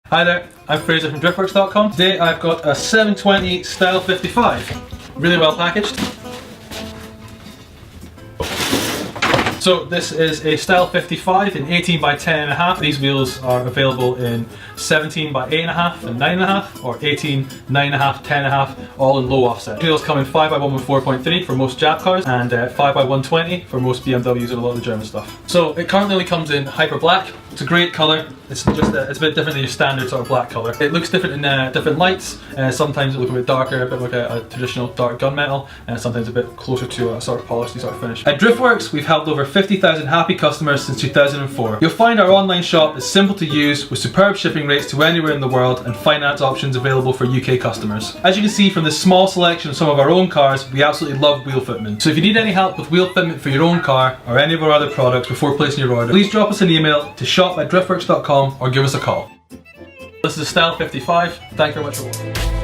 Hi there, I'm Fraser from Driftworks.com. Today I've got a 720 Style55. Really well packaged. So this is a Style55 in 18 by 10.5. These wheels are available in 17 by 8.5 and 9.5, or 18, 9.5, 10.5, all in low offset. Wheels come in 5 by 1 with 4.3 for most Jap cars, and 5 by 120 for most BMWs and a lot of the German stuff. So it currently only comes in hyper black. It's a great colour. It's just it's a bit different than your standard sort of black colour. It looks different in different lights. Sometimes it looks a bit darker, a bit like a traditional dark gunmetal, and sometimes a bit closer to a sort of polished sort of finish. At Driftworks, we've helped over 50,000 happy customers since 2004. You'll find our online shop is simple to use with superb shipping rates to anywhere in the world and finance options available for UK customers. As you can see from this small selection of some of our own cars, we absolutely love wheel fitment. So if you need any help with wheel fitment for your own car or any of our other products before placing your order, please drop us an email to shop@driftworks.com or give us a call. This is a Style55. Thank you very much for watching.